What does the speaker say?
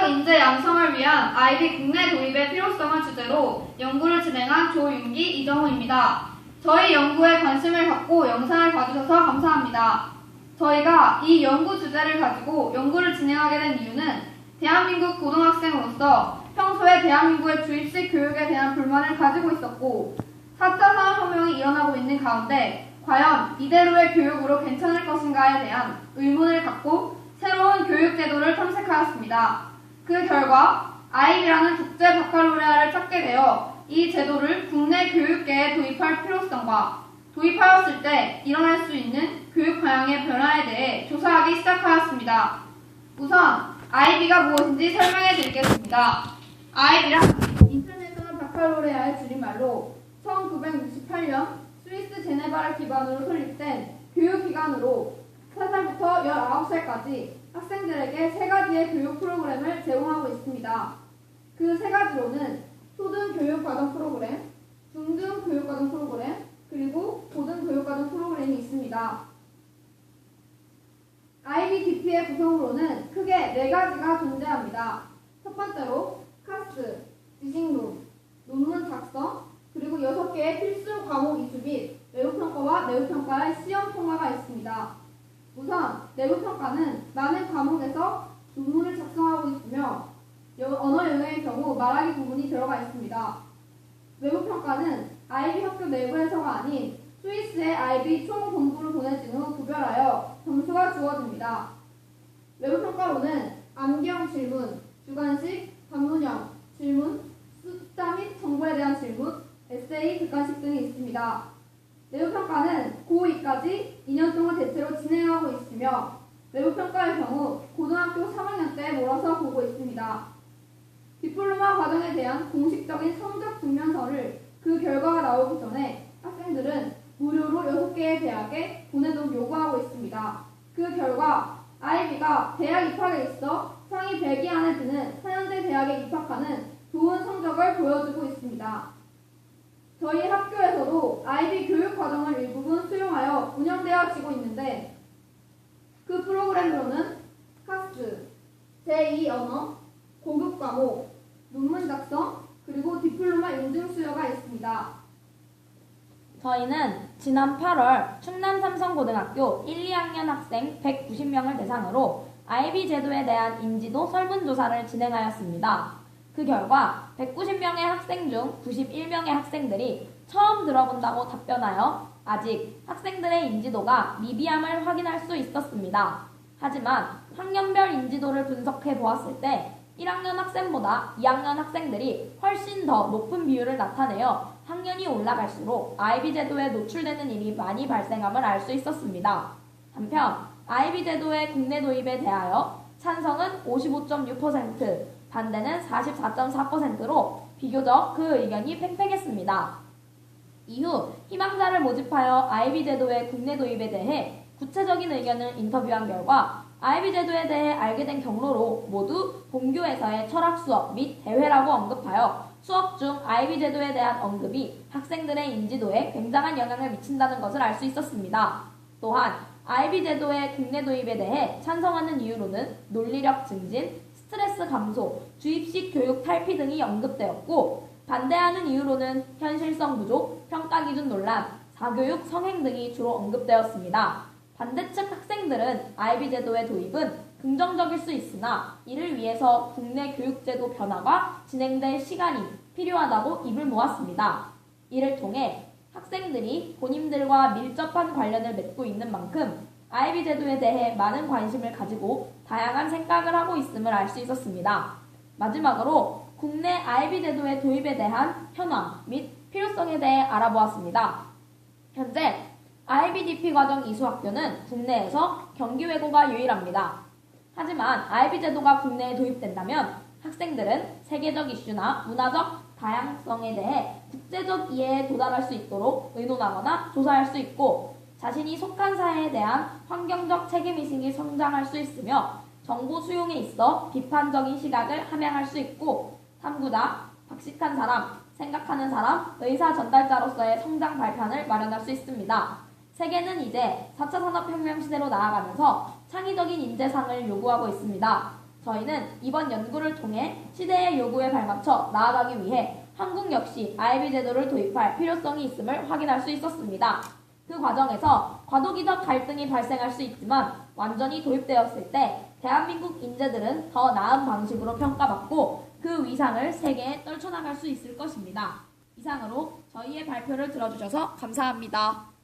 인재 양성을 위한 아이비 국내 도입의 필요성을 주제로 연구를 진행한 조윤기, 이정우입니다. 저희 연구에 관심을 갖고 영상을 봐주셔서 감사합니다. 저희가 이 연구 주제를 가지고 연구를 진행하게 된 이유는 대한민국 고등학생으로서 평소에 대한민국의 주입식 교육에 대한 불만을 가지고 있었고 4차 산업혁명이 일어나고 있는 가운데 과연 이대로의 교육으로 괜찮을 것인가에 대한 의문을 갖고 새로운 교육제도를 탐색하였습니다. 그 결과 아이비라는 국제 바칼로레아를 찾게 되어 이 제도를 국내 교육계에 도입할 필요성과 도입하였을 때 일어날 수 있는 교육 방향의 변화에 대해 조사하기 시작하였습니다. 우선 아이비가 무엇인지 설명해 드리겠습니다. 아이비란 인터내셔널 바칼로레아의 줄임말로 1968년 스위스 제네바를 기반으로 설립된 교육기관으로 4살부터 19살까지 학생들에게 3가지의 교육 프로그램을 제공하고 있습니다. 그 3가지로는 초등교육과정 프로그램, 중등교육과정 프로그램, 그리고 고등교육과정 프로그램이 있습니다. IBDP의 구성으로는 크게 4가지가 존재합니다. 첫 번째로 카스, 지식론, 논문 작성, 그리고 6개의 필수 과목 이수 및 외부평가와 내부평가의 시험 통과가 있습니다. 우선 내부평가는 많은 과목에서 논문을 작성하고 있으며 언어 영역의 경우 말하기 부분이 들어가 있습니다. 외부평가는 아이비 학교 내부에서가 아닌 스위스의 아이비 총본부를 보내진 후 구별하여 점수가 주어집니다. 외부평가로는 암기형 질문, 주관식, 반문형, 질문, 숫자 및 정보에 대한 질문, 에세이, 객관식 등이 있습니다. 내부평가는 고2까지 2년 동안 대체로 진행하고 있으며 내부평가의 경우 고등학교 3학년 때 몰아서 보고 있습니다. 디플로마 과정에 대한 공식적인 성적 증명서를 그 결과가 나오기 전에 학생들은 무료로 6개의 대학에 보내도록 요구하고 있습니다. 그 결과 아이비가 대학 입학에 있어 상위 100위 안에 드는 4년제 대학에 입학하는 좋은 성적을 보여주고 있습니다. 저희 학교에서도 아이비 교육 과정을 일부분 수용하여 운영되어지고 있는데 그 프로그램으로는 카스, 제2언어, 고급 과목, 논문 작성, 그리고 디플로마 인증 수여가 있습니다. 저희는 지난 8월 충남 삼성고등학교 1, 2학년 학생 190명을 대상으로 아이비 제도에 대한 인지도 설문조사를 진행하였습니다. 그 결과 190명의 학생 중 91명의 학생들이 처음 들어본다고 답변하여 아직 학생들의 인지도가 미비함을 확인할 수 있었습니다. 하지만 학년별 인지도를 분석해 보았을 때 1학년 학생보다 2학년 학생들이 훨씬 더 높은 비율을 나타내어 학년이 올라갈수록 아이비 제도에 노출되는 일이 많이 발생함을 알 수 있었습니다. 한편 아이비 제도의 국내 도입에 대하여 찬성은 55.6%, 반대는 44.4%로 비교적 그 의견이 팽팽했습니다. 이후 희망자를 모집하여 아이비 제도의 국내 도입에 대해 구체적인 의견을 인터뷰한 결과 아이비 제도에 대해 알게 된 경로로 모두 본교에서의 철학 수업 및 대회라고 언급하여 수업 중 아이비 제도에 대한 언급이 학생들의 인지도에 굉장한 영향을 미친다는 것을 알 수 있었습니다. 또한 아이비 제도의 국내 도입에 대해 찬성하는 이유로는 논리력 증진, 스트레스 감소, 주입식 교육 탈피 등이 언급되었고 반대하는 이유로는 현실성 부족, 평가 기준 논란, 사교육, 성행 등이 주로 언급되었습니다. 반대측 학생들은 아이비 제도의 도입은 긍정적일 수 있으나 이를 위해서 국내 교육제도 변화가 진행될 시간이 필요하다고 입을 모았습니다. 이를 통해 학생들이 본인들과 밀접한 관련을 맺고 있는 만큼 아이비 제도에 대해 많은 관심을 가지고 다양한 생각을 하고 있음을 알 수 있었습니다. 마지막으로 국내 아이비 제도의 도입에 대한 현황 및 필요성에 대해 알아보았습니다. 현재 IBDP 과정 이수학교는 국내에서 경기외고가 유일합니다. 하지만 IB 제도가 국내에 도입된다면 학생들은 세계적 이슈나 문화적 다양성에 대해 국제적 이해에 도달할 수 있도록 의논하거나 조사할 수 있고 자신이 속한 사회에 대한 환경적 책임의식이 성장할 수 있으며 정보 수용에 있어 비판적인 시각을 함양할 수 있고 탐구자, 박식한 사람, 생각하는 사람, 의사 전달자로서의 성장 발판을 마련할 수 있습니다. 세계는 이제 4차 산업혁명 시대로 나아가면서 창의적인 인재상을 요구하고 있습니다. 저희는 이번 연구를 통해 시대의 요구에 발맞춰 나아가기 위해 한국 역시 IB 제도를 도입할 필요성이 있음을 확인할 수 있었습니다. 그 과정에서 과도기적 갈등이 발생할 수 있지만 완전히 도입되었을 때 대한민국 인재들은 더 나은 방식으로 평가받고 그 위상을 세계에 떨쳐나갈 수 있을 것입니다. 이상으로 저희의 발표를 들어주셔서 감사합니다.